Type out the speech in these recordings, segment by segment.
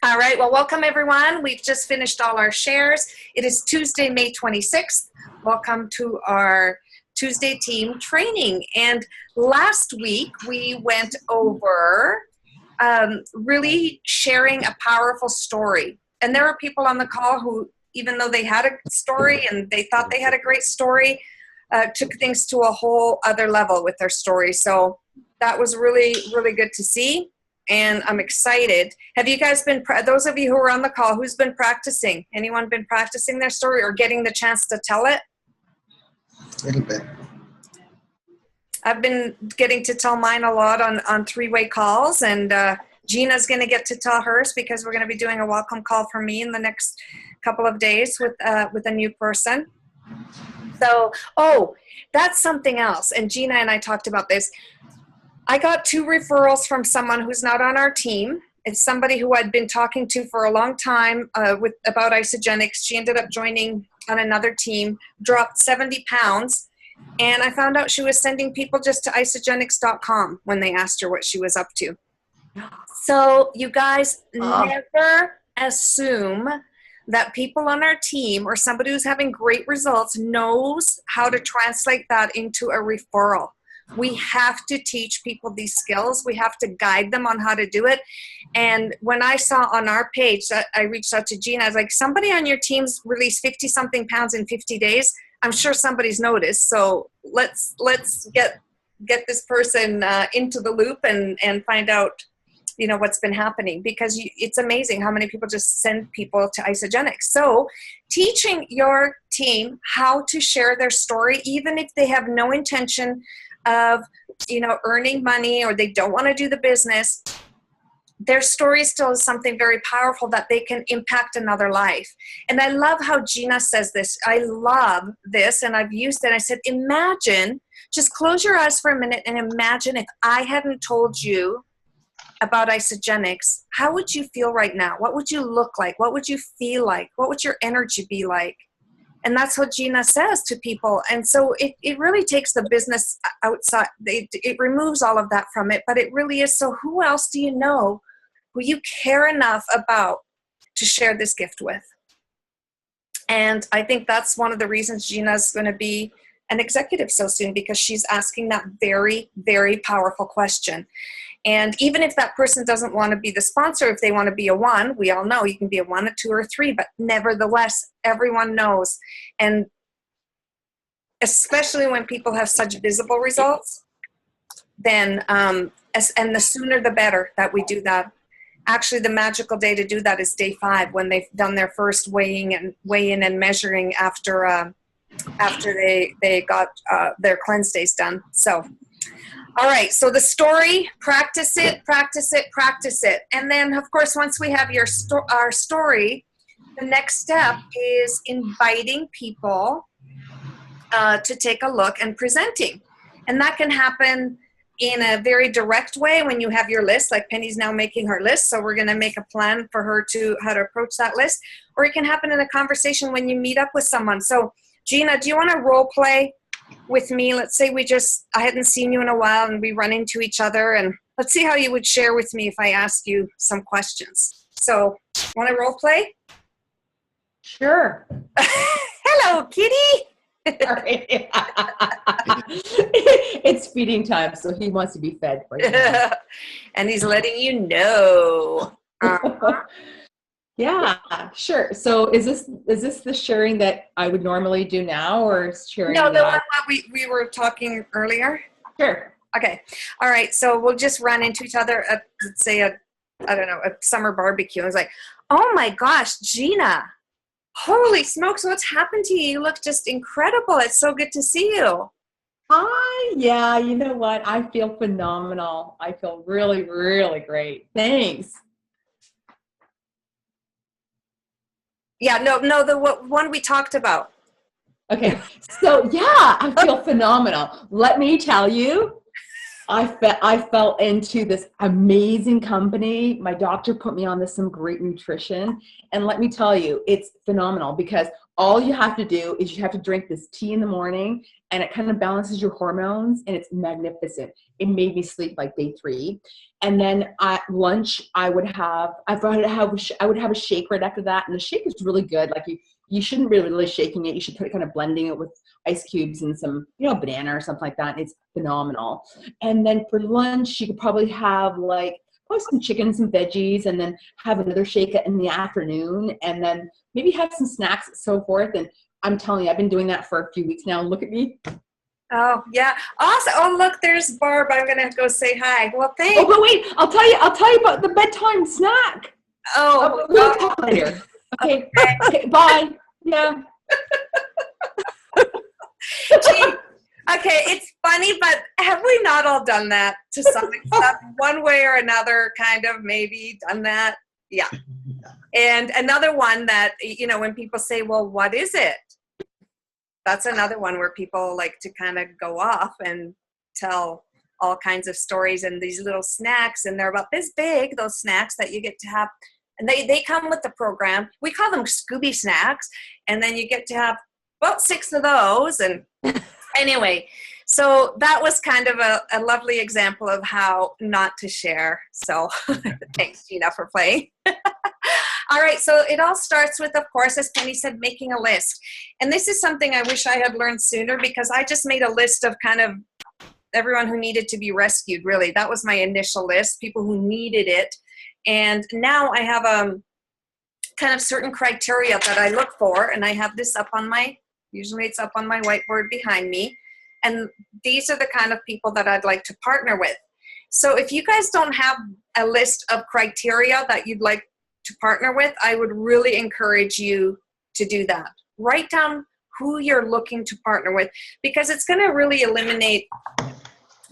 All right, well, welcome everyone. We've just finished all our shares. It is Tuesday, May 26th. Welcome to our Tuesday team training. And last week we went over really sharing a powerful story. And there were people on the call who, even though they had a story and they thought they had a great story, took things to a whole other level with their story. So that was really, really good to see. And I'm excited. Have you guys been, those of you who are on the call, who's been practicing? Anyone been practicing their story or getting the chance to tell it? A little bit. I've been getting to tell mine a lot on three-way calls, and Gina's going to get to tell hers because we're going to be doing a welcome call for me in the next couple of days with a new person. So, that's something else. And Gina and I talked about this. I got 2 referrals from someone who's not on our team. It's somebody who I'd been talking to for a long time about Isagenix. She ended up joining on another team, dropped 70 pounds, and I found out she was sending people just to isagenix.com when they asked her what she was up to. So you guys never assume that people on our team or somebody who's having great results knows how to translate that into a referral. We have to teach people these skills. We have to guide them on how to do it. And when I saw on our page that I reached out to Gina, I was like, somebody on your team's released 50 something pounds in 50 days. I'm sure somebody's noticed. So let's get this person into the loop and find out, you know, what's been happening, because it's amazing how many people just send people to Isagenix. So teaching your team how to share their story, even if they have no intention of, you know, earning money or they don't want to do the business, their story still is something very powerful that they can impact another life. And I love how Gina says this. I love this, and I've used it. I said, imagine, just close your eyes for a minute and imagine if I hadn't told you about Isagenix, how would you feel right now? What would you look like? What would you feel like? What would your energy be like? And that's what Gina says to people. And so it really takes the business outside. It removes all of that from it, but it really is. So who else do you know who you care enough about to share this gift with? And I think that's one of the reasons Gina's going to be an executive so soon, because she's asking that very, very powerful question. And even if that person doesn't want to be the sponsor, if they want to be a 1, we all know you can be a 1, a 2, or a 3, but nevertheless, everyone knows. And especially when people have such visible results, then, and the sooner the better that we do that. Actually, the magical day to do that is day 5, when they've done their first weigh-in and measuring after they got their cleanse days done. So. All right, so the story, practice it, practice it, practice it. And then, of course, once we have our story, the next step is inviting people to take a look and presenting. And that can happen in a very direct way when you have your list, like Penny's now making her list, so we're going to make a plan for her how to approach that list. Or it can happen in a conversation when you meet up with someone. So, Gina, do you want to role play with me? Let's say I hadn't seen you in a while and we run into each other, and let's see how you would share with me if I ask you some questions. So, want to role play? Sure. Hello, kitty. It's feeding time, so he wants to be fed right now. And he's letting you know. Yeah, sure. So is this the sharing that I would normally do now, or sharing? No, the one that we were talking earlier. Sure. Okay. All right. So we'll just run into each other at, let's say, a summer barbecue. I was like, oh my gosh, Gina, holy smokes, what's happened to you? You look just incredible. It's so good to see you. Hi. Yeah. You know what? I feel phenomenal. I feel really, really great. Thanks. Yeah, no, the one we talked about. Okay, so yeah, I feel phenomenal. Let me tell you, I fell into this amazing company. My doctor put me on some great nutrition, and let me tell you, it's phenomenal because all you have to do is you have to drink this tea in the morning, and it kind of balances your hormones, and it's magnificent. It made me sleep like day 3. And then at lunch, I would have a shake right after that. And the shake is really good. Like you shouldn't be really shaking it. You should put it kind of blending it with ice cubes and some, banana or something like that. It's phenomenal. And then for lunch, you could probably have probably some chicken, some veggies, and then have another shake in the afternoon, and then maybe have some snacks and so forth. And I'm telling you, I've been doing that for a few weeks now. Look at me. Oh, yeah. Awesome. Oh, look, there's Barb. I'm going to go say hi. Well, thanks. Oh, but wait, I'll tell you about the bedtime snack. Oh, we'll talk later. Okay. Okay, bye. Yeah. Gee, okay, it's funny, but have we not all done that to some extent? One way or another, kind of maybe done that? Yeah. And another one that, when people say, well, what is it? That's another one where people like to kind of go off and tell all kinds of stories and these little snacks, and they're about this big, those snacks that you get to have. And they come with the program. We call them Scooby snacks. And then you get to have about 6 of those. And anyway, so that was kind of a lovely example of how not to share. So thanks, Gina, for playing. All right, so it all starts with, of course, as Penny said, making a list. And this is something I wish I had learned sooner, because I just made a list of kind of everyone who needed to be rescued, really. That was my initial list, people who needed it. And now I have kind of certain criteria that I look for, and I have this up on usually it's up on my whiteboard behind me. And these are the kind of people that I'd like to partner with. So if you guys don't have a list of criteria that you'd like to partner with, I would really encourage you to do that. Write down who you're looking to partner with, because it's going to really eliminate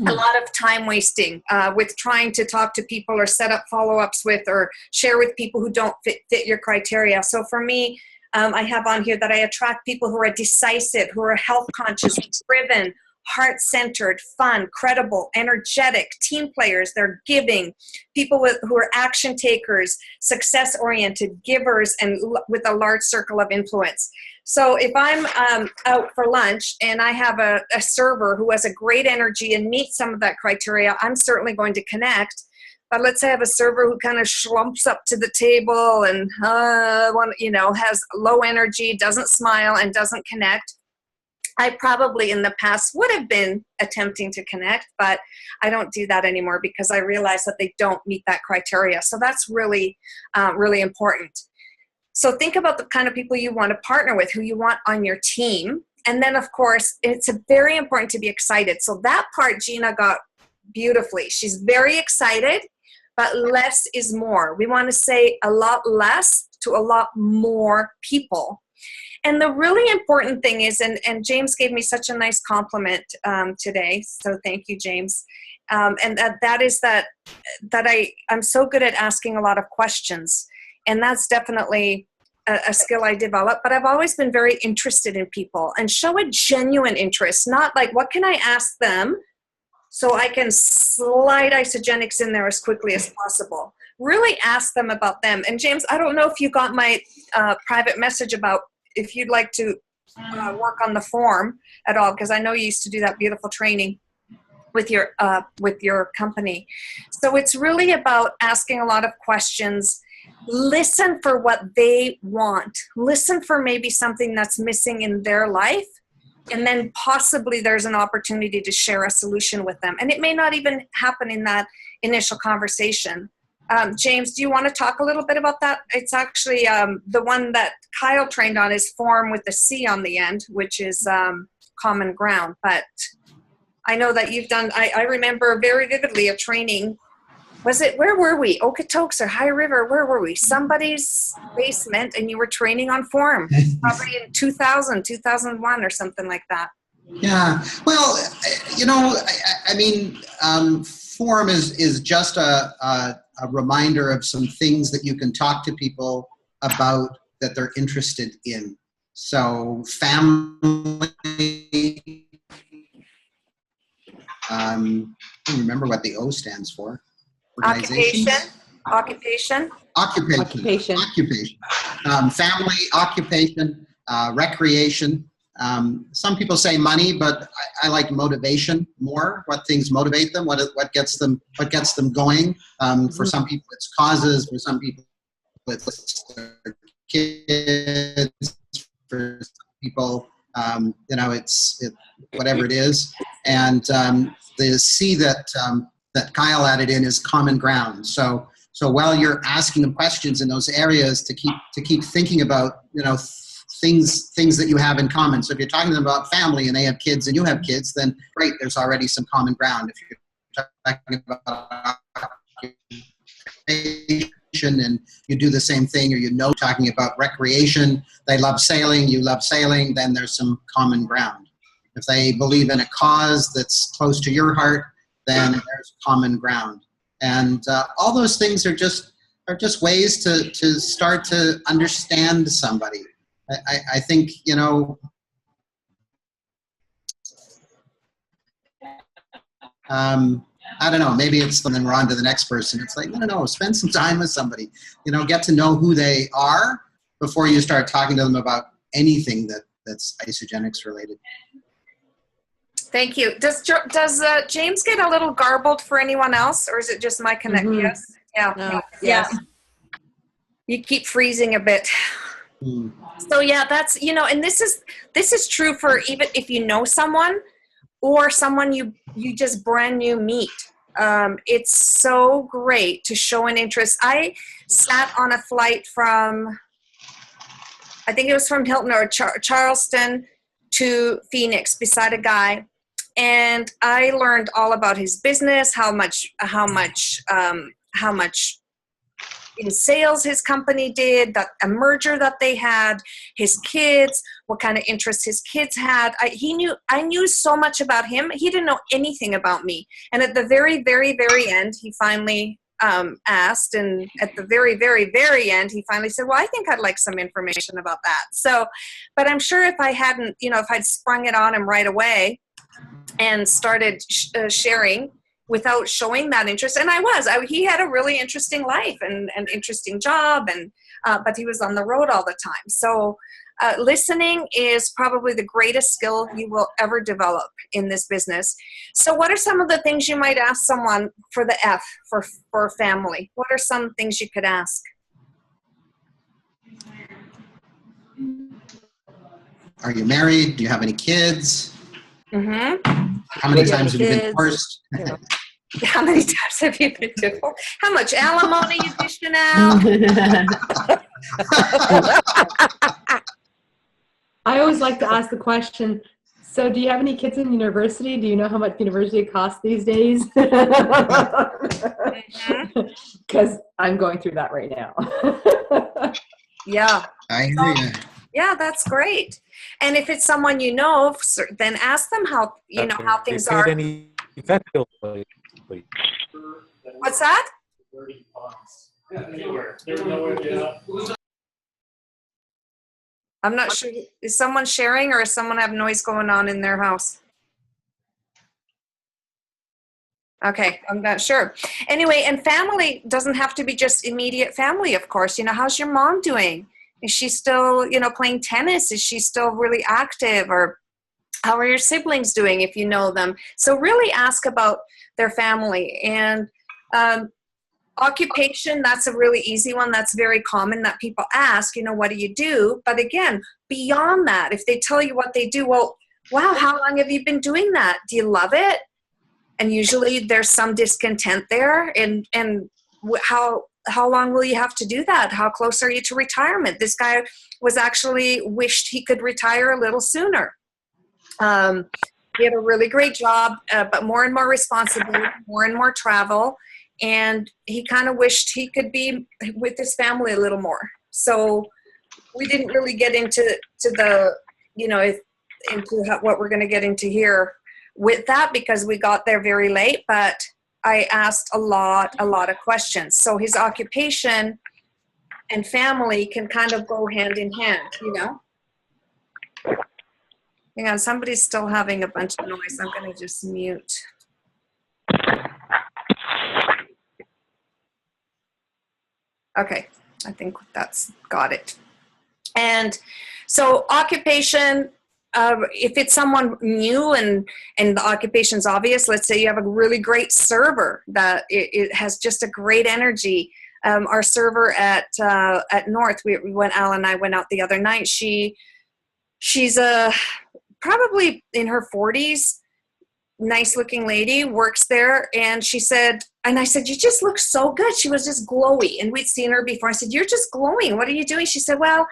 a lot of time wasting with trying to talk to people or set up follow-ups with or share with people who don't fit your criteria. So for me, I have on here that I attract people who are decisive, who are health conscious, driven, heart-centered, fun, credible, energetic, team players. They're giving, people who are action takers, success-oriented, givers, and with a large circle of influence. So if I'm out for lunch and I have a server who has a great energy and meets some of that criteria, I'm certainly going to connect. But let's say I have a server who kind of schlumps up to the table and has low energy, doesn't smile, and doesn't connect. I probably in the past would have been attempting to connect, but I don't do that anymore because I realize that they don't meet that criteria. So that's really, really important. So think about the kind of people you want to partner with, who you want on your team. And then, of course, it's very important to be excited. So that part Gina got beautifully. She's very excited, but less is more. We want to say a lot less to a lot more people. And the really important thing is, and James gave me such a nice compliment today, so thank you, James. And that is that I'm so good at asking a lot of questions. And that's definitely a skill I developed. But I've always been very interested in people and show a genuine interest, not like, what can I ask them so I can slide Isagenix in there as quickly as possible. Really ask them about them. And James, I don't know if you got my private message about if you'd like to work on the form at all, because I know you used to do that beautiful training with your company. So it's really about asking a lot of questions. Listen for what they want. Listen for maybe something that's missing in their life. And then possibly there's an opportunity to share a solution with them. And it may not even happen in that initial conversation. James, do you want to talk a little bit about that? It's actually the one that Kyle trained on is form with the C on the end, which is common ground. But I know that you've done, I remember very vividly a training. Where were we? Okotoks or High River? Where were we? Somebody's basement, and you were training on form, probably in 2000, 2001 or something like that. Yeah. Well, form is just a reminder of some things that you can talk to people about that they're interested in. So family, I don't remember what the O stands for. Occupation. Occupation. Family, occupation, recreation. Some people say money, but I like motivation more. What things motivate them? What gets them? What gets them going? For some people, it's causes. For some people, it's their kids. For some people, it's whatever it is. And the C that Kyle added in is common ground. So while you're asking them questions in those areas, to keep thinking about things that you have in common. So if you're talking to them about family and they have kids and you have kids, then great, there's already some common ground. If you're talking about occupation and you do the same thing, or talking about recreation, they love sailing, you love sailing, then there's some common ground. If they believe in a cause that's close to your heart, then there's common ground. And all those things are just ways to start to understand somebody. I think, I don't know, maybe it's, and then we're on to the next person. It's like, no, spend some time with somebody, get to know who they are before you start talking to them about anything that's Isagenix related. Thank you. Does James get a little garbled for anyone else, or is it just my connection? Mm-hmm. Yes. Yeah. No. Yeah. Yes. You keep freezing a bit. So yeah, that's, and this is true for even if you know someone or someone you just brand new meet. It's so great to show an interest. I sat on a flight from, I think it was from Hilton or Charleston to Phoenix beside a guy. And I learned all about his business, how much in sales his company did, that a merger that they had, his kids, what kind of interests his kids had. I knew so much about him. He didn't know anything about me. And at the very, very, very end, he finally asked, and at the very, very, very end, he finally said, well, I think I'd like some information about that. So, but I'm sure if I hadn't, if I'd sprung it on him right away and started sharing without showing that interest, and he had a really interesting life and an interesting job, and but he was on the road all the time. So listening is probably the greatest skill you will ever develop in this business. So what are some of the things you might ask someone for the F, for family? What are some things you could ask? Are you married? Do you have any kids? Mm-hmm. How many times have you been divorced? How many times have you been divorced? How much alimony you dishing out? I always like to ask the question, so do you have any kids in university? Do you know how much university costs these days? Because I'm going through that right now. Yeah. I hear you. Yeah, that's great. And if it's someone you know, then ask them how things are. What's that? I'm not sure. Is someone sharing, or is someone have noise going on in their house? Okay, I'm not sure. Anyway, and family doesn't have to be just immediate family, of course. How's your mom doing? Is she still, playing tennis? Is she still really active? Or how are your siblings doing if you know them? So really ask about their family. And occupation, that's a really easy one. That's very common that people ask, what do you do? But again, beyond that, if they tell you what they do, well, wow, how long have you been doing that? Do you love it? And usually there's some discontent there. And how long will you have to do that? How close are you to retirement? This guy was actually wished he could retire a little sooner. He had a really great job, but more and more responsibility, more and more travel. And he kind of wished he could be with his family a little more. So we didn't really get into what we're going to get into here with that, because we got there very late, but I asked a lot of questions. So his occupation and family can kind of go hand in hand, Hang on, somebody's still having a bunch of noise. I'm going to just mute. Okay, I think that's got it. And So occupation, if it's someone new and the occupation's obvious, let's say you have a really great server that it has just a great energy. Our server at North, Al and I went out the other night. She's probably in her 40s, nice looking lady, works there, and she said, and I said, you just look so good. She was just glowy, and we'd seen her before. I said, you're just glowing. What are you doing? She said, well,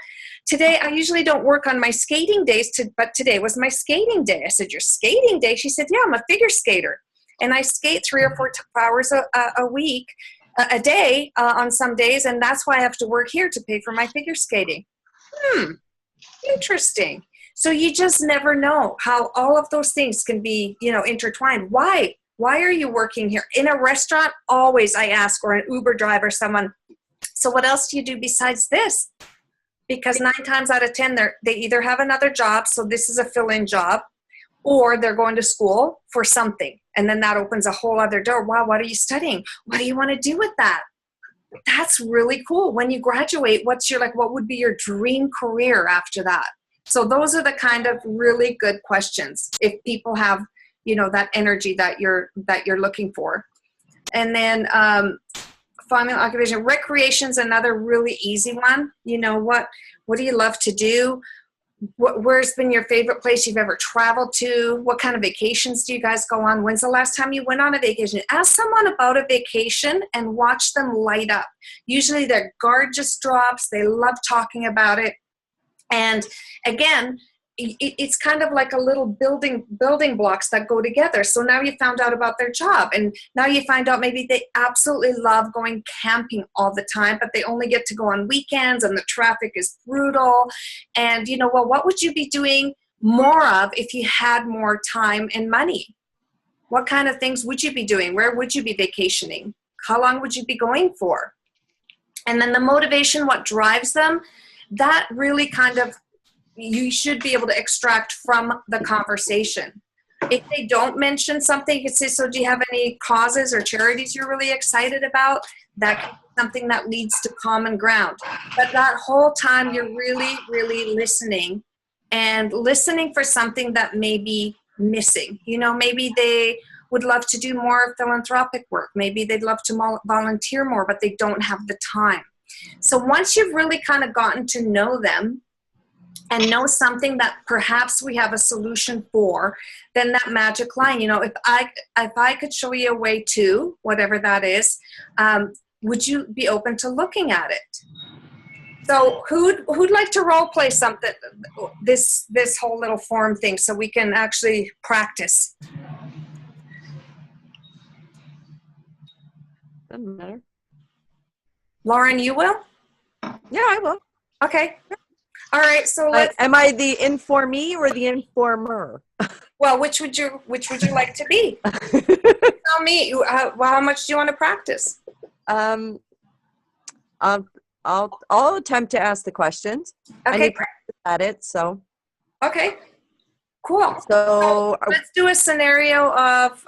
today I usually don't work on my skating days, but today was my skating day. I said, your skating day? She said, yeah, I'm a figure skater, and I skate 3 or 4 hours a week, a day on some days, and that's why I have to work here to pay for my figure skating. Interesting. So you just never know how all of those things can be, intertwined. Why are you working here? In a restaurant, always I ask, or an Uber driver, someone, so what else do you do besides this? Because 9 times out of 10, they either have another job, so this is a fill-in job, or they're going to school for something. And then that opens a whole other door. Wow, what are you studying? What do you want to do with that? That's really cool. When you graduate, what would be your dream career after that? So those are the kind of really good questions if people have, that energy that you're looking for. And then family occupation, recreation's another really easy one. What do you love to do? Where's been your favorite place you've ever traveled to? What kind of vacations do you guys go on? When's the last time you went on a vacation? Ask someone about a vacation and watch them light up. Usually their guard just drops. They love talking about it. And again, it's kind of like a little building blocks that go together. So now you found out about their job, and now you find out maybe they absolutely love going camping all the time, but they only get to go on weekends and the traffic is brutal. And what would you be doing more of if you had more time and money? What kind of things would you be doing? Where would you be vacationing? How long would you be going for? And then the motivation, what drives them, that really kind of, you should be able to extract from the conversation. If they don't mention something, you can say, so do you have any causes or charities you're really excited about? That can be something that leads to common ground. But that whole time you're really, really listening, and listening for something that may be missing. Maybe they would love to do more philanthropic work. Maybe they'd love to volunteer more, but they don't have the time. So once you've really kind of gotten to know them and know something that perhaps we have a solution for, then that magic line, if I could show you a way to, whatever that is, would you be open to looking at it? So who'd like to role play something, this whole little form thing, so we can actually practice? Doesn't matter. Lauren, you will? Yeah, I will. Okay. All right. So let's. Am I the informee or the informer? Well, which would you like to be? Tell me. How much do you want to practice? I'll attempt to ask the questions. I Okay. need practice at it, so. Okay. Cool. So Let's do a scenario of.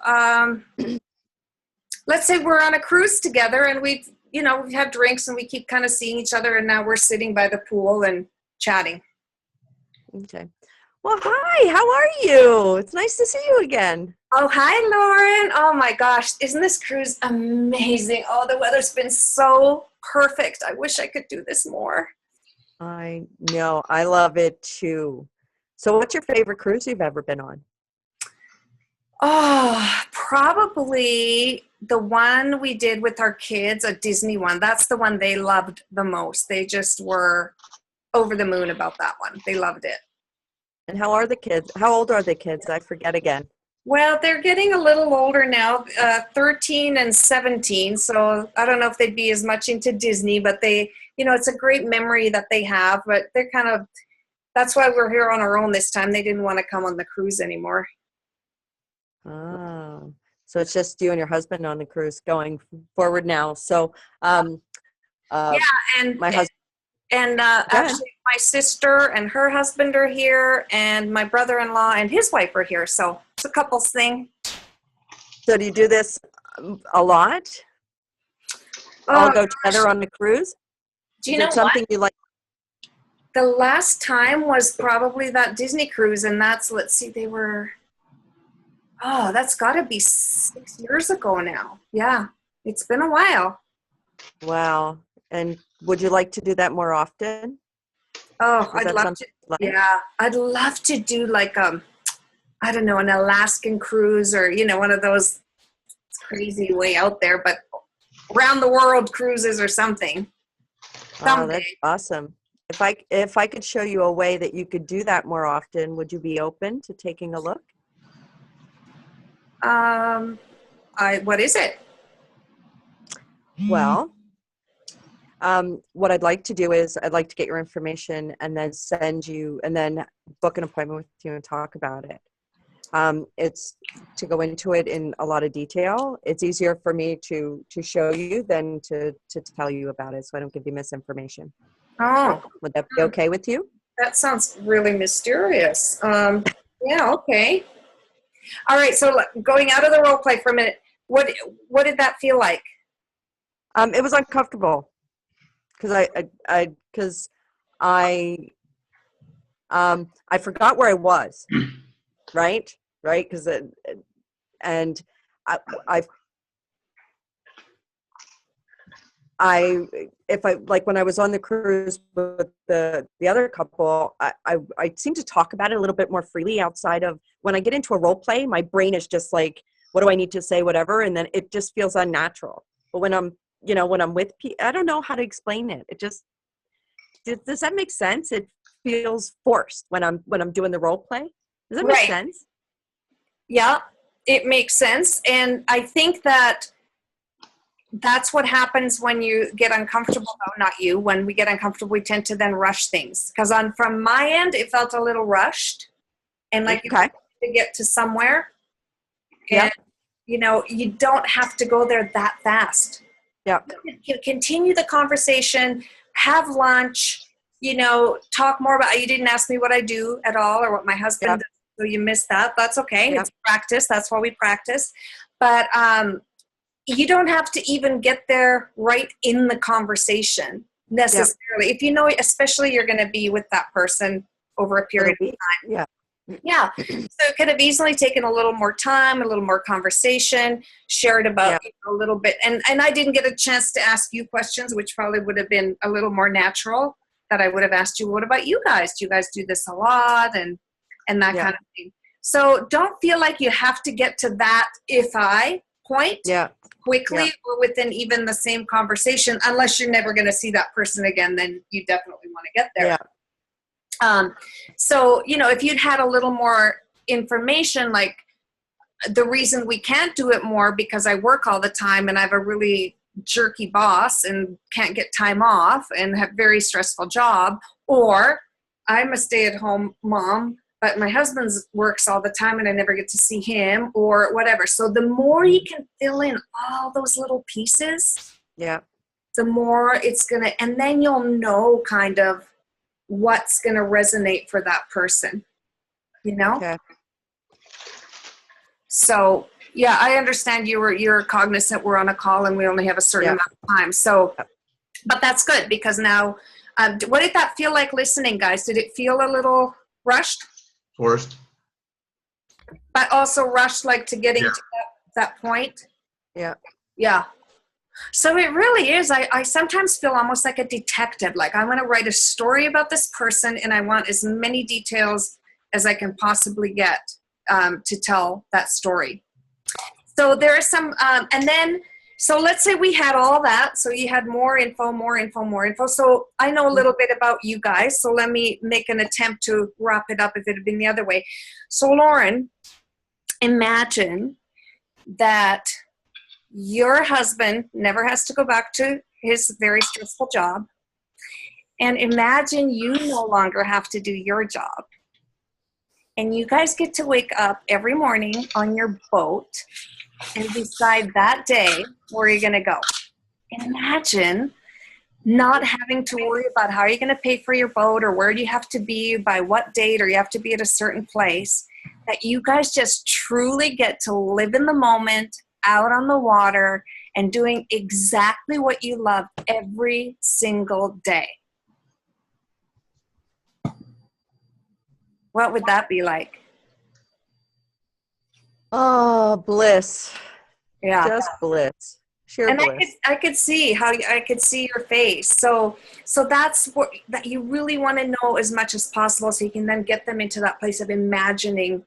Let's say we're on a cruise together, and we've had drinks, and we keep kind of seeing each other, and now we're sitting by the pool and chatting. okay. Well, hi. How are you? It's nice to see you again. Oh, hi, Lauren. Oh my gosh, isn't this cruise amazing? Oh, the weather's been so perfect. I wish I could do this more. I know. I love it too. So, what's your favorite cruise you've ever been on? Oh, probably the one we did with our kids, a Disney one. That's the one they loved the most. They just were over the moon about that one. They loved it. And how are the kids? How old are the kids? I forget again. Well, they're getting a little older now, 13 and 17. So I don't know if they'd be as much into Disney, but they, it's a great memory that they have, but they're that's why we're here on our own this time. They didn't want to come on the cruise anymore. Oh, so it's just you and your husband on the cruise going forward now. So, And my husband. And actually, my sister and her husband are here, and my brother-in-law and his wife are here. So it's a couples thing. So do you do this a lot? All go together on the cruise? Do you Is know it something you like? The last time was probably that Disney cruise, and that's, let's see, that's got to be 6 years ago now. Yeah, it's been a while. Wow. And would you like to do that more often? Oh, Is I'd that love something to. you like? Yeah, I'd love to do like I don't know, an Alaskan cruise, or one of those crazy way out there, but around the world cruises or something. Oh, Someday. that's awesome. If I could show you a way that you could do that more often, would you be open to taking a look? What is it? Well, what I'd like to do is I'd like to get your information and then send you and then book an appointment with you and talk about it. It's to go into it in a lot of detail. It's easier for me to show you than to tell you about it, so I don't give you misinformation. Oh, Would that be okay with you? that sounds really mysterious. Yeah, okay. All right, so going out of the role play for a minute, what did that feel like? It was uncomfortable because I forgot where I was, right? Because and if I like when I was on the cruise with the other couple, I seem to talk about it a little bit more freely outside of when I get into a role play. My brain is just like, what do I need to say, whatever, and then it just feels unnatural. But when I'm with people, I don't know how to explain it. It just does that make sense? It feels forced when I'm doing the role play. Does that make Right. sense? Yeah, it makes sense, and I think that's what happens when you get uncomfortable. No, not you. When we get uncomfortable, we tend to then rush things. Because from my end, it felt a little rushed, and like Okay. to get to somewhere. Yep. And you don't have to go there that fast. Yeah. You continue the conversation, have lunch. Talk more about. You didn't ask me what I do at all, or what my husband Yep. does, so you missed that. That's okay. Yep. It's practice. That's why we practice. But you don't have to even get there right in the conversation necessarily. If especially you're going to be with that person over a period of time. Yeah. Yeah. So it could have easily taken a little more time, a little more conversation, shared about a little bit. And I didn't get a chance to ask you questions, which probably would have been a little more natural, that I would have asked you, what about you guys? Do you guys do this a lot? And that kind of thing. So don't feel like you have to get to that point quickly or within even the same conversation, unless you're never going to see that person again, then you definitely want to get there. Yeah. So, if you'd had a little more information, like the reason we can't do it more because I work all the time and I have a really jerky boss and can't get time off and have a very stressful job, or I'm a stay-at-home mom, but my husband works all the time and I never get to see him, or whatever. So the more you can fill in all those little pieces, the more it's going to, and then you'll know kind of what's going to resonate for that person, Okay. So yeah, I understand you're cognizant we're on a call and we only have a certain amount of time. So, but that's good, because now, what did that feel like listening, guys? Did it feel a little rushed? Forced. But also rushed, like to getting to that point? Yeah. Yeah. So it really is. I sometimes feel almost like a detective. Like I'm going to write a story about this person and I want as many details as I can possibly get to tell that story. So there are some, so let's say we had all that. So you had more info. So I know a little bit about you guys. So let me make an attempt to wrap it up if it had been the other way. So Lauren, imagine that your husband never has to go back to his very stressful job. And imagine you no longer have to do your job. And you guys get to wake up every morning on your boat and decide that day where you're going to go. And imagine not having to worry about how you're going to pay for your boat, or where do you have to be by what date, or you have to be at a certain place. That you guys just truly get to live in the moment, out on the water, and doing exactly what you love every single day. What would that be like? Oh, bliss. Yeah. Just bliss. Sheer And bliss. I could see how I could see your face. So that's what that you really want to know as much as possible, so you can then get them into that place of imagining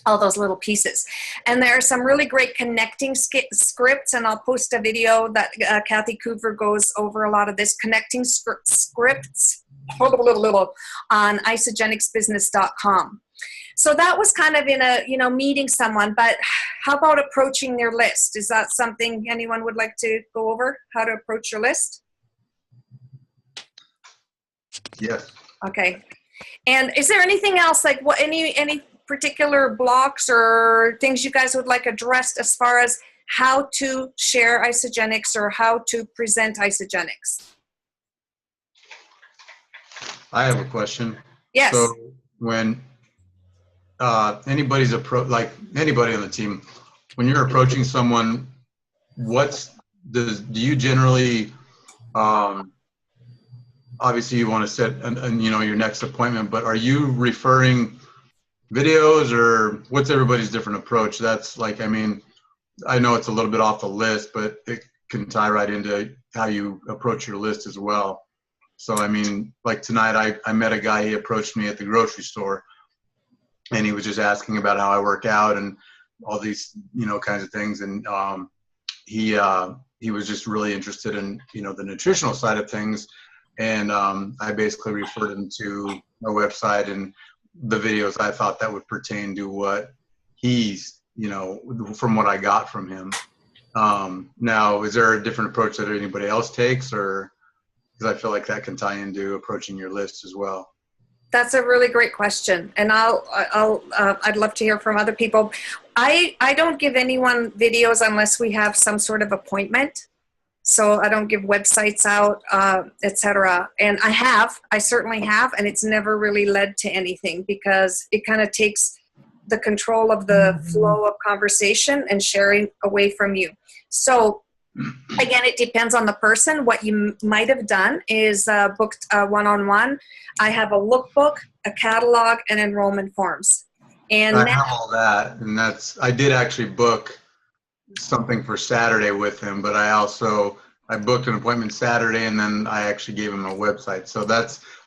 all those little pieces. And there are some really great connecting scripts, and I'll post a video that Kathy Coover goes over a lot of this connecting scripts on isogenicsbusiness.com. So that was kind of in a, meeting someone, but how about approaching your list? Is that something anyone would like to go over, how to approach your list? Yes. Okay. And is there anything else, like what, any particular blocks or things you guys would like addressed as far as how to share Isagenix or how to present Isagenix? I have a question. Yes. So when anybody's like anybody on the team, when you're approaching someone, do you generally, obviously you want to set your next appointment, but are you referring videos, or what's everybody's different approach? That's like, I know it's a little bit off the list, but it can tie right into how you approach your list as well. So, like tonight, I met a guy, he approached me at the grocery store, and he was just asking about how I work out and all these, kinds of things. And he was just really interested in, the nutritional side of things. And I basically referred him to my website and the videos I thought that would pertain to what he's, from what I got from him. Now, is there a different approach that anybody else takes, or because I feel like that can tie into approaching your list as well? That's a really great question, and I'd love to hear from other people. I don't give anyone videos unless we have some sort of appointment. So I don't give websites out, etc. And I certainly have, and it's never really led to anything because it kind of takes the control of the flow of conversation and sharing away from you. So again, it depends on the person. What you might have done is booked one-on-one. I have a lookbook, a catalog, and enrollment forms. And I have all that, and I did actually book something for Saturday with him, but I booked an appointment Saturday, and then I actually gave him a website. So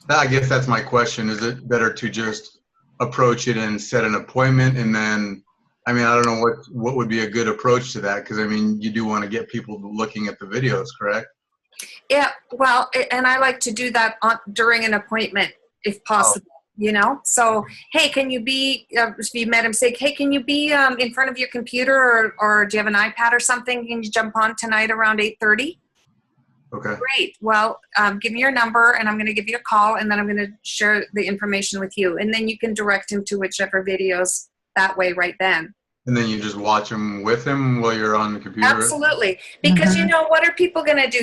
I guess that's my question. Is it better to just approach it and set an appointment, and then, I don't know what would be a good approach to that, because you do want to get people looking at the videos, correct? Yeah, well, and I like to do that during an appointment if possible. So, hey, can you be, if you met him, say, hey, can you be in front of your computer, or do you have an iPad or something? Can you jump on tonight around 8:30? Okay. Great. Well, give me your number, and I'm going to give you a call, and then I'm going to share the information with you. And then you can direct him to whichever videos that way right then. And then you just watch them with him while you're on the computer? Absolutely. Because, what are people going to do?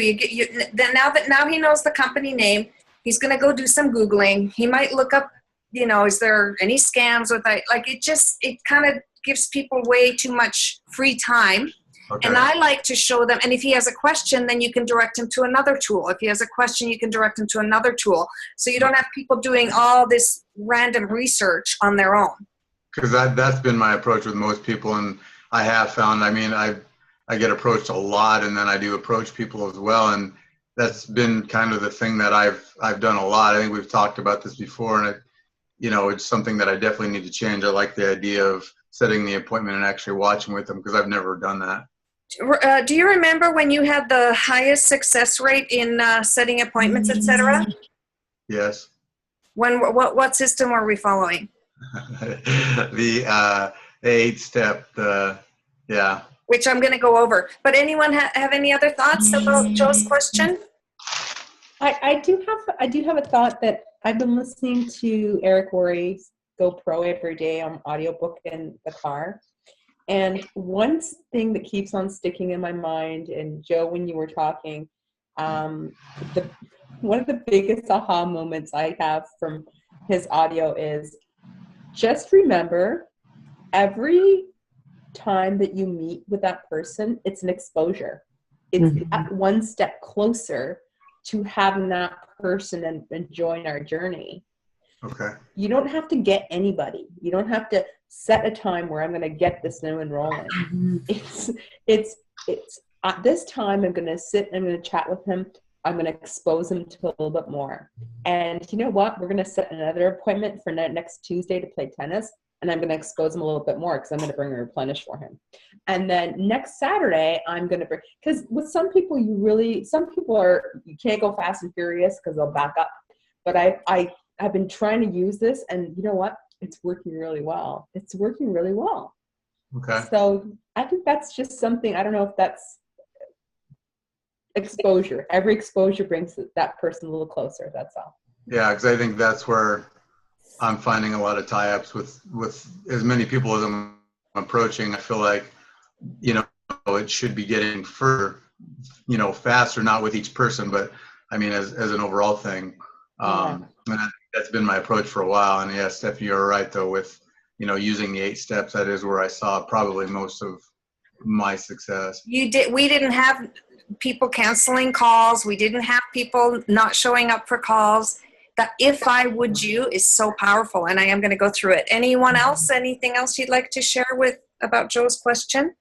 Now he knows the company name, he's going to go do some Googling. He might look up, is there any scams with that? Like, it kind of gives people way too much free time. Okay. And I like to show them, and if he has a question, then you can direct him to another tool. If he has a question, you can direct him to another tool. So you don't have people doing all this random research on their own. Because that's been my approach with most people, and I have found, I get approached a lot, and then I do approach people as well, and that's been kind of the thing that I've done a lot. I think we've talked about this before, and it's something that I definitely need to change. I like the idea of setting the appointment and actually watching with them, because I've never done that. Do you remember when you had the highest success rate in setting appointments, etc.? Yes. What system were we following? The 8-step, yeah. Which I'm going to go over. But anyone have any other thoughts about Joe's question? I do have a thought that I've been listening to Eric Worre's Go Pro every day on audiobook in the car. And one thing that keeps on sticking in my mind, and Joe, when you were talking, one of the biggest aha moments I have from his audio is, just remember, every time that you meet with that person, it's an exposure. It's one step closer to having that person and join our journey. Okay. You don't have to get anybody. You don't have to set a time where I'm going to get this new enrolling. It's at this time I'm going to sit and I'm going to chat with him. I'm going to expose him to a little bit more. And you know what? We're going to set another appointment for next Tuesday to play tennis. And I'm going to expose him a little bit more because I'm going to bring a replenish for him. And then next Saturday, I'm going to bring, because with some people, you can't go fast and furious because they'll back up. But I've been trying to use this, and you know what? It's working really well. It's working really well. Okay. So I think that's just something, I don't know if that's exposure. Every exposure brings that person a little closer. That's all. Yeah, because I think that's where I'm finding a lot of tie-ups with as many people as I'm approaching. I feel like, it should be getting further, faster, not with each person, but I mean, as an overall thing. And I think that's been my approach for a while. And yeah, Stephanie, you're right though, with, using the 8 steps, that is where I saw probably most of my success. We didn't have people canceling calls. We didn't have people not showing up for calls. That if I would you is so powerful, and I am going to go through it. Anyone else, anything else you'd like to share about Joe's question?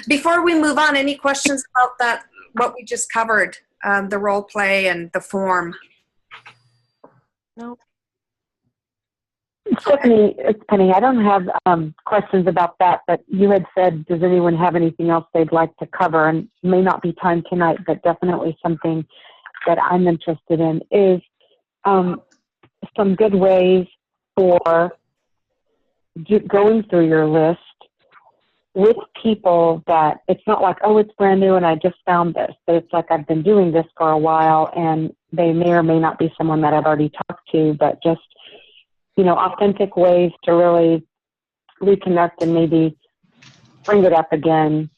Before we move on, any questions about that, what we just covered, the role play and the form? No. Stephanie, it's Penny. I don't have questions about that, but you had said, does anyone have anything else they'd like to cover? And may not be time tonight, but definitely something that I'm interested in is some good ways for going through your list with people that it's not like, oh, it's brand new and I just found this, but it's like I've been doing this for a while and they may or may not be someone that I've already talked to, but just, authentic ways to really reconnect and maybe bring it up again.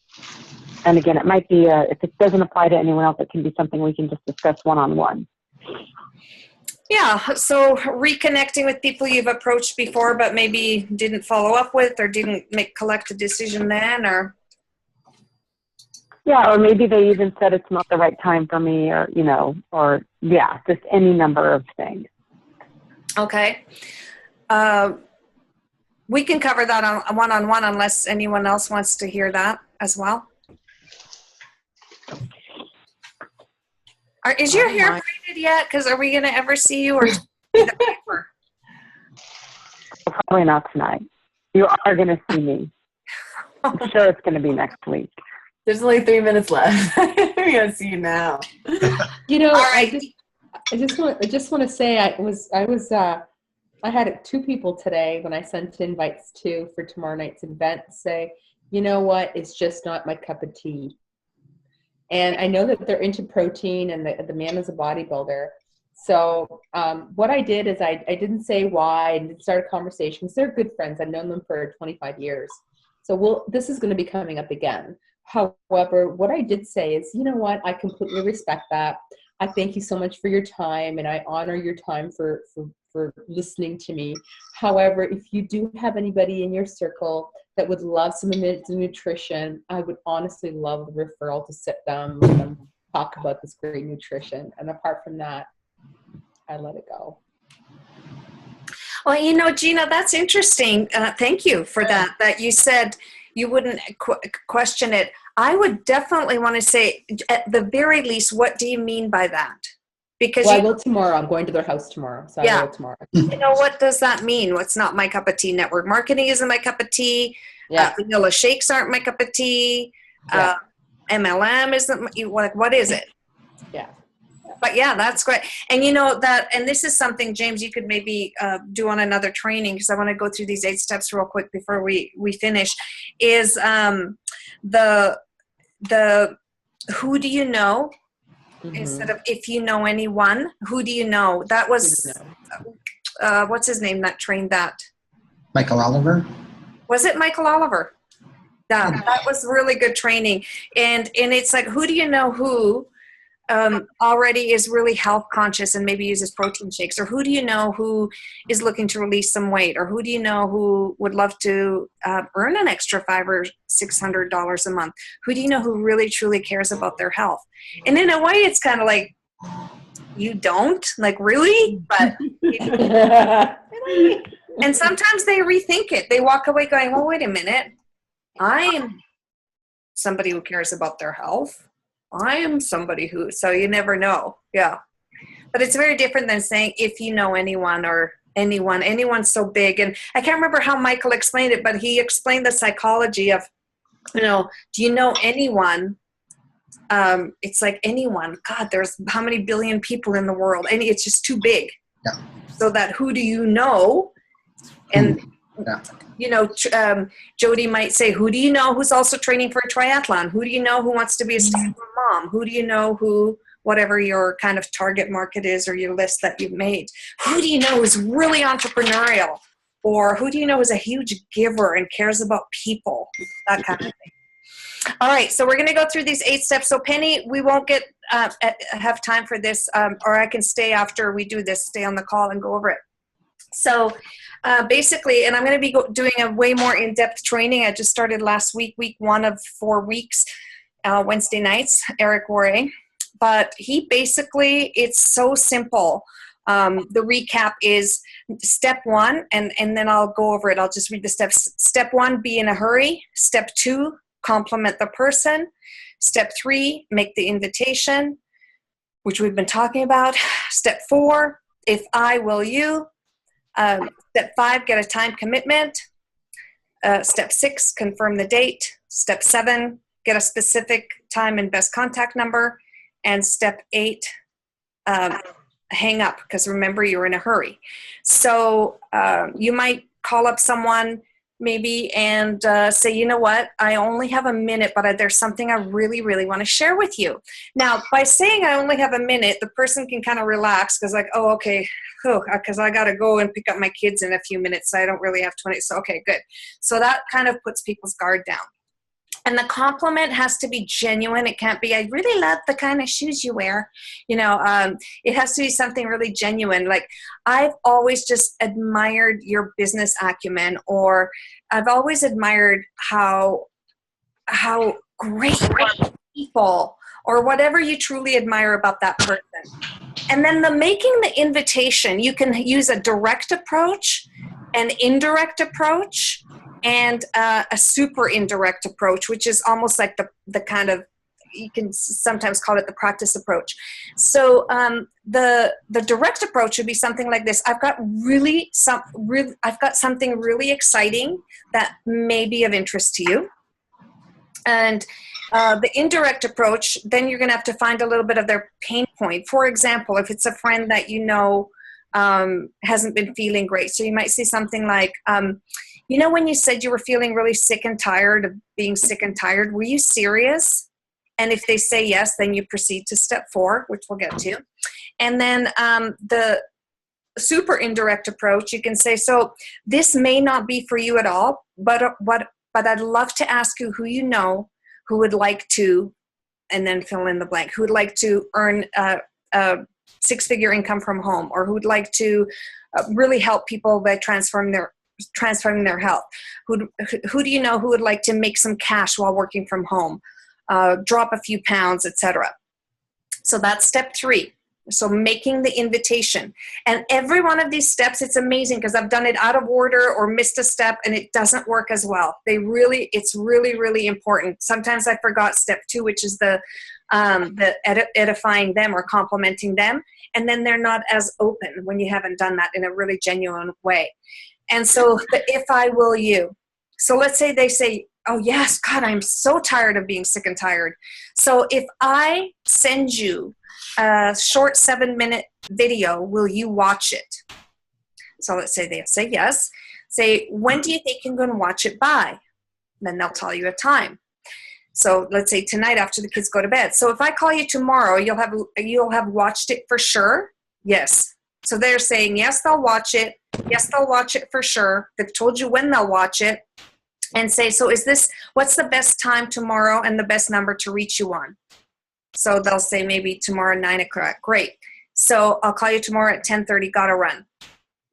And again, it might be, if it doesn't apply to anyone else, it can be something we can just discuss one-on-one. Yeah, so reconnecting with people you've approached before, but maybe didn't follow up with or didn't collect a decision then, or? Yeah, or maybe they even said it's not the right time for me, or, just any number of things. Okay. We can cover that on one-on-one unless anyone else wants to hear that as well. Is your hair braided yet? Because are we going to ever see you or the paper? Probably not tonight. You are going to see me. I'm sure it's going to be next week. There's only 3 minutes left. We're going to see you now. Right. I just want to say I had 2 people today when I sent invites to for tomorrow night's event say, you know what, it's just not my cup of tea. And I know that they're into protein and the man is a bodybuilder. So what I did is I didn't say why and didn't start a conversation because they're good friends. I've known them for 25 years. So this is going to be coming up again. However, what I did say is, you know what, I completely respect that. I thank you so much for your time and I honor your time for listening to me. However, if you do have anybody in your circle that would love some nutrition, I would honestly love the referral to sit down with them, talk about this great nutrition. And apart from that, I let it go. Well, Gina, that's interesting. Thank you for that you said you wouldn't question it. I would definitely want to say, at the very least, what do you mean by that? Because I will tomorrow. I'm going to their house tomorrow. So I will tomorrow. What does that mean? What's not my cup of tea? Network marketing isn't my cup of tea. Yeah. Vanilla shakes aren't my cup of tea. Yeah. MLM isn't. What is it? Yeah. But yeah, that's great. And and this is something, James, you could maybe do on another training, because I want to go through these 8 steps real quick before we finish, is the who do you know? Mm-hmm. Instead of if you know anyone, who do you know? That was, what's his name that trained that? Michael Oliver? Was it Michael Oliver? That was really good training. And it's like, who do you know who already is really health conscious and maybe uses protein shakes? Or who do you know who is looking to release some weight? Or who do you know who would love to earn an extra $500 or $600 a month? Who do you know who really truly cares about their health? And in a way, it's kind of like, You don't? Like, really? But and sometimes they rethink it. They walk away going, well, wait a minute. I am somebody who cares about their health. I am somebody who, so you never know. Yeah. But it's very different than saying if you know anyone or anyone's so big. And I can't remember how Michael explained it, but he explained the psychology of, do you know anyone? It's like anyone. God, there's how many billion people in the world? And it's just too big. Yeah. So that who do you know? And, Jody might say, who do you know who's also training for a triathlon? Who do you know who wants to be a stay-at-home mom? Who do you know who, whatever your kind of target market is or your list that you've made? Who do you know is really entrepreneurial? Or who do you know is a huge giver and cares about people? That kind of thing. All right, so we're going to go through these 8 steps. So Penny, we won't have time for this, or I can stay after we do this, stay on the call and go over it. So basically, and I'm going to be doing a way more in-depth training. I just started last week, week 1 of 4 weeks, Wednesday nights, Eric Worre. But he basically, it's so simple. The recap is step 1, and then I'll go over it. I'll just read the steps. Step 1, be in a hurry. Step 2, compliment the person. Step 3, make the invitation, which we've been talking about. Step 4, if I will you. Step 5, get a time commitment. Step 6, confirm the date. Step 7, get a specific time and best contact number. And step 8, hang up, because remember, you're in a hurry. So you might call up someone maybe and say, you know what, I only have a minute, but there's something I really, really want to share with you. Now, by saying I only have a minute, the person can kind of relax because like, oh, okay, because I got to go and pick up my kids in a few minutes, so I don't really have 20. So, okay, good. So that kind of puts people's guard down. And the compliment has to be genuine. It can't be, I really love the kind of shoes you wear. It has to be something really genuine. Like, I've always just admired your business acumen, or I've always admired how great you are with people, or whatever you truly admire about that person. And then making the invitation, you can use a direct approach, an indirect approach, and a super indirect approach, which is almost like the kind of, you can sometimes call it the practice approach. So the direct approach would be something like this. I've got something really exciting that may be of interest to you. And the indirect approach, then you're going to have to find a little bit of their pain point. For example, if it's a friend that you know hasn't been feeling great. So you might say something like, when you said you were feeling really sick and tired of being sick and tired, were you serious? And if they say yes, then you proceed to step 4, which we'll get to. And then the super indirect approach, you can say, so this may not be for you at all, but I'd love to ask you who you know who would like to, and then fill in the blank, who would like to earn a 6-figure income from home, or who would like to really help people by transforming their health. Who do you know who would like to make some cash while working from home, drop a few pounds, etc. So that's step 3. So making the invitation. And every one of these steps, it's amazing because I've done it out of order or missed a step and it doesn't work as well. It's really, really important. Sometimes I forgot step 2, which is the edifying them or complimenting them. And then they're not as open when you haven't done that in a really genuine way. And so the if I will you. So let's say they say, oh yes, God, I'm so tired of being sick and tired. So if I send you a short 7-minute video, will you watch it? So let's say they say yes. Say, when do you think you can go and watch it by? Then they'll tell you a time. So let's say tonight after the kids go to bed. So if I call you tomorrow, you'll have watched it for sure? Yes. So they're saying, yes, they'll watch it. Yes, they'll watch it for sure. They've told you when they'll watch it. And say, so what's the best time tomorrow and the best number to reach you on? So they'll say maybe tomorrow 9 o'clock. Great. So I'll call you tomorrow at 10:30. Gotta run.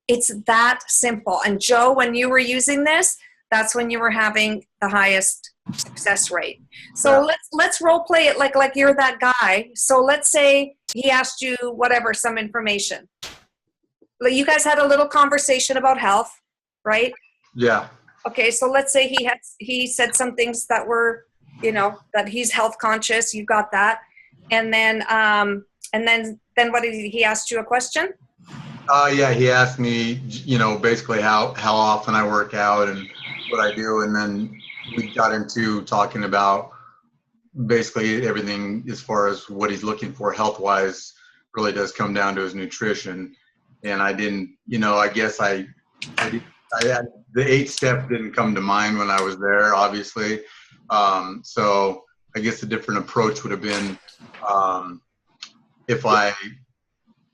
It's that simple. And Joe, when you were using this, that's when you were having the highest success rate. So Yeah. let's role play it like you're that guy. So let's say he asked you whatever, some information. Like, you guys had a little conversation about health, right? Yeah. Okay, so let's say he said some things that were, that he's health conscious. You got that, and then what did he asked you a question? Yeah, he asked me, basically how often I work out and what I do, and then we got into talking about basically everything as far as what he's looking for health-wise. Really does come down to his nutrition, and I didn't, I guess I had, the 8 step didn't come to mind when I was there, obviously. So I guess a different approach would have been if I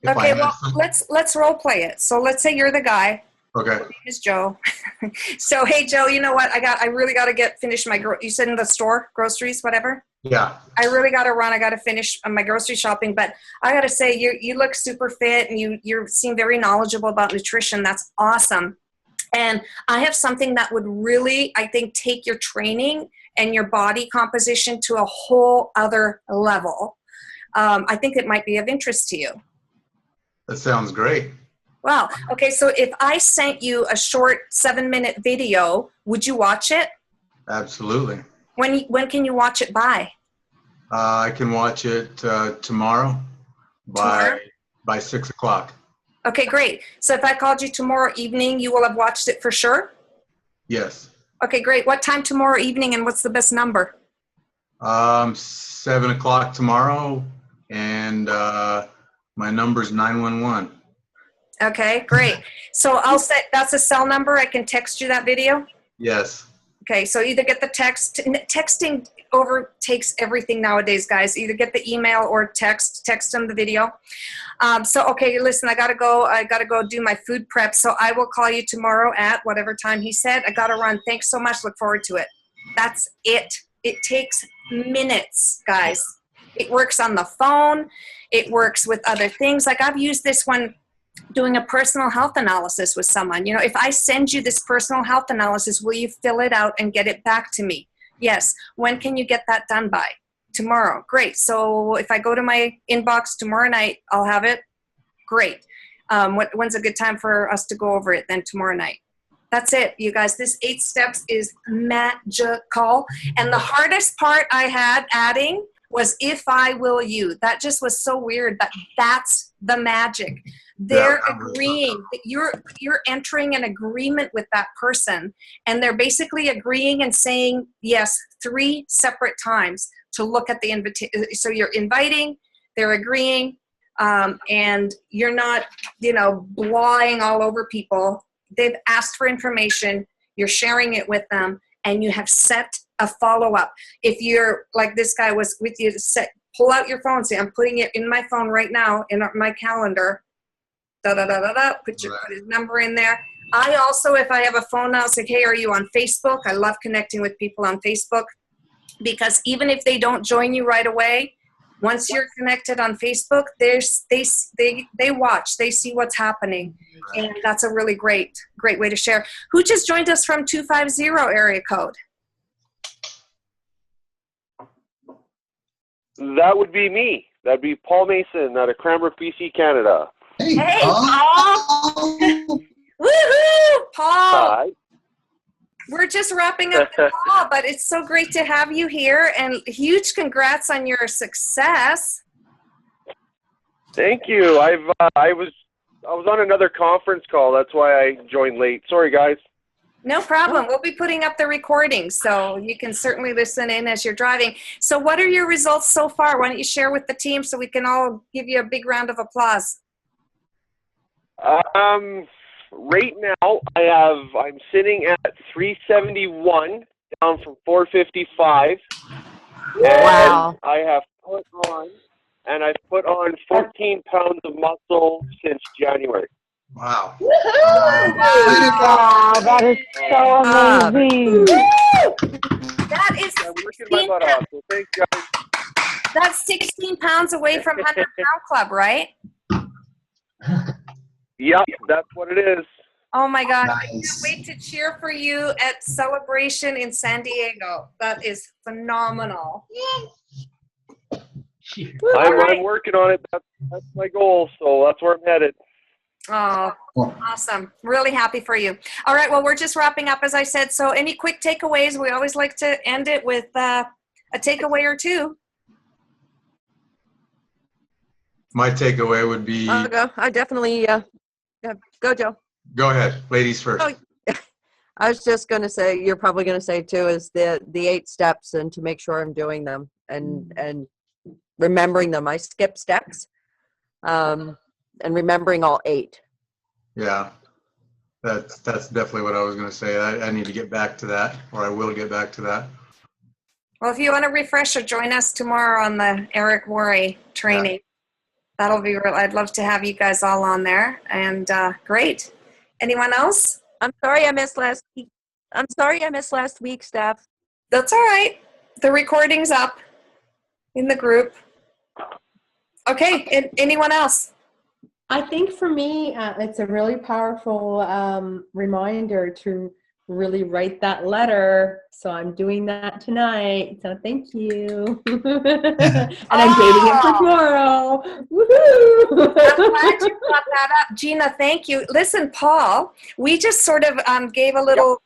Okay, had well, some- let's role play it. So let's say you're the guy. Okay. My name is Joe. So, hey, Joe, you know what? I really got to finish my, you said in the store, groceries, whatever. Yeah. I really got to run. I got to finish my grocery shopping, but I got to say you look super fit and you seem very knowledgeable about nutrition. That's awesome. And I have something that would really, I think, take your training and your body composition to a whole other level. I think it might be of interest to you. That sounds great. Wow. Okay. So if I sent you a short 7-minute video, would you watch it? Absolutely. When can you watch it by? I can watch it tomorrow by 6 o'clock. Okay, great. So if I called you tomorrow evening, you will have watched it for sure? Yes. Okay, great. What time tomorrow evening and what's the best number? 7 o'clock tomorrow, and my number's 911. Okay, great. So I'll set, that's a cell number. I can text you that video? Yes. Okay, so either get the texting overtakes everything nowadays, guys. Either get the email or text them the video. Okay, listen, I gotta go do my food prep. So I will call you tomorrow at whatever time he said. I gotta run. Thanks so much. Look forward to it. That's it. It takes minutes, guys. It works on the phone. It works with other things. Like, I've used this one doing a personal health analysis with someone. If I send you this personal health analysis, will you fill it out and get it back to me? Yes. When can you get that done by? Tomorrow. Great. So if I go to my inbox tomorrow night, I'll have it. Great. When's a good time for us to go over it then? Tomorrow night. That's it, you guys. This 8 steps is magical. And the hardest part I had adding was if I will you. That just was so weird. That's the magic. They're agreeing that you're entering an agreement with that person, and they're basically agreeing and saying yes 3 separate times to look at the invitation. So you're inviting, they're agreeing, and you're not, blawing all over people. They've asked for information, you're sharing it with them, and you have set a follow-up. If you're like this guy was with you, pull out your phone, say, I'm putting it in my phone right now in my calendar. Put his number in there. I also, if I have a phone now, say, hey, are you on Facebook? I love connecting with people on Facebook, because even if they don't join you right away, once you're connected on Facebook, they watch, they see what's happening. And that's a really great way to share. Who just joined us from 250 area code? That would be me. That'd be Paul Mason out of Cranbrook, BC, Canada. Hey, Hey, Paul. Woohoo, Paul! Hi. We're just wrapping up the call, but it's so great to have you here, and huge congrats on your success. Thank you. I was on another conference call. That's why I joined late. Sorry, guys. No problem. We'll be putting up the recording, so you can certainly listen in as you're driving. So what are your results so far? Why don't you share with the team so we can all give you a big round of applause? Right now, I'm sitting at 371, down from 455. Wow. And I've put on 14 pounds of muscle since January. Wow. Wow, that is so amazing. That is I'm working my butt off, so thanks, guys. that's 16 pounds away from 100 Pound Club, right? Yep, that's what it is. Oh my gosh, I can't Nice. wait to cheer for you at Celebration in San Diego. That is phenomenal. I'm working on it. That's my goal. So that's where I'm headed. Oh, Cool. awesome. Really happy for you. All right, well, we're just wrapping up, as I said. So any quick takeaways? We always like to end it with a takeaway or two. My takeaway would be, I'll go. I definitely, yeah, go, Joe. go ahead, ladies first. Oh, I was just going to say, you're probably going to say too, is the 8 steps and to make sure I'm doing them and remembering them. I skip steps and remembering all 8. Yeah, that's definitely what I was going to say. I need to get back to that, or I will get back to that. Well, if you want to refresh or join us tomorrow on the Eric Worre training, that'll be real. I'd love to have you guys all on there. And great. Anyone else? I'm sorry I missed last week. I'm sorry I missed last week, Steph. That's all right. The recording's up in the group. Okay. Anyone else? I think for me, it's a really powerful reminder to really write that letter. So I'm doing that tonight. So thank you. And I'm dating it for tomorrow. Woohoo! I'm glad you brought that up. Gina, thank you. Listen, Paul, we just sort of gave a little,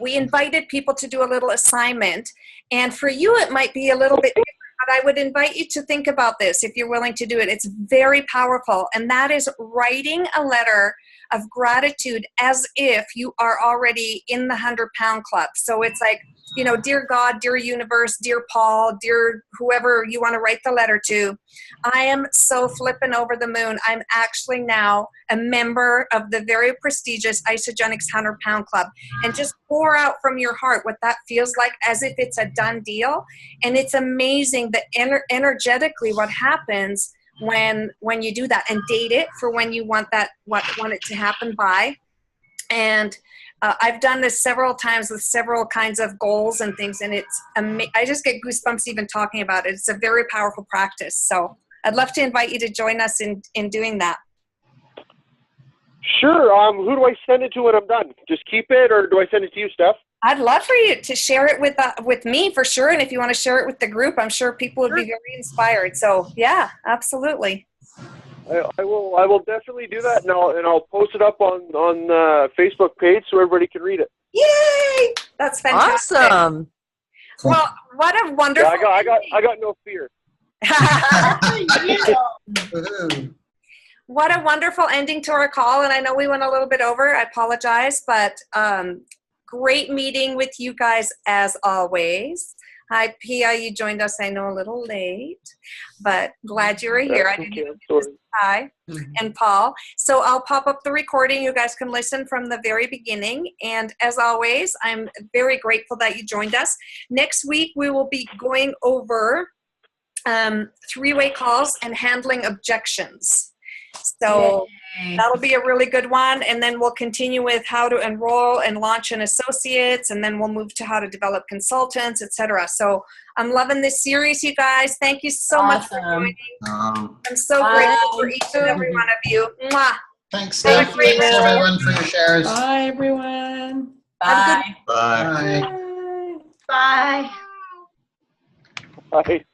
we invited people to do a little assignment. And for you, it might be a little bit different, but I would invite you to think about this if you're willing to do it. It's very powerful. And that is writing a letter of gratitude as if you are already in the 100-pound club. So it's like, you know, dear God, dear universe, dear Paul, dear whoever you want to write the letter to, I am so flipping over the moon. I'm actually now a member of the very prestigious Isagenix 100-pound club. And just pour out from your heart what that feels like as if it's a done deal. And it's amazing that energetically what happens when you do that, and date it for when you want it to happen by. And I've done this several times with several kinds of goals and things, and it's I just get goosebumps even talking about it. It's a very powerful practice. So I'd love to invite you to join us in doing that. Sure. Who do I send it to when I'm done? Just keep it, or do I send it to you, Steph? I'd love for you to share it with me for sure. And if you want to share it with the group, I'm sure people would be very inspired. So yeah, absolutely. I will definitely do that, and I'll post it up on the Facebook page so everybody can read it. Yay! That's fantastic. Awesome. Cool. Well, what a wonderful. Yeah, I got no fear. Woohoo. What a wonderful ending to our call. And I know we went a little bit over. I apologize, but great meeting with you guys as always. Hi, Pia. You joined us, I know, a little late, but glad you were here. I didn't even get to say hi. And Paul. So I'll pop up the recording. You guys can listen from the very beginning. And as always, I'm very grateful that you joined us. Next week, we will be going over 3-way calls and handling objections. So that'll be a really good one. And then we'll continue with how to enroll and launch an associates. And then we'll move to how to develop consultants, etc. So I'm loving this series, you guys. Thank you so much for joining. I'm so grateful for each and every one of you. Mwah. Thanks, Steph. Thanks, everyone, for your shares. Bye, everyone. Have a Bye. good Bye. Bye. Bye.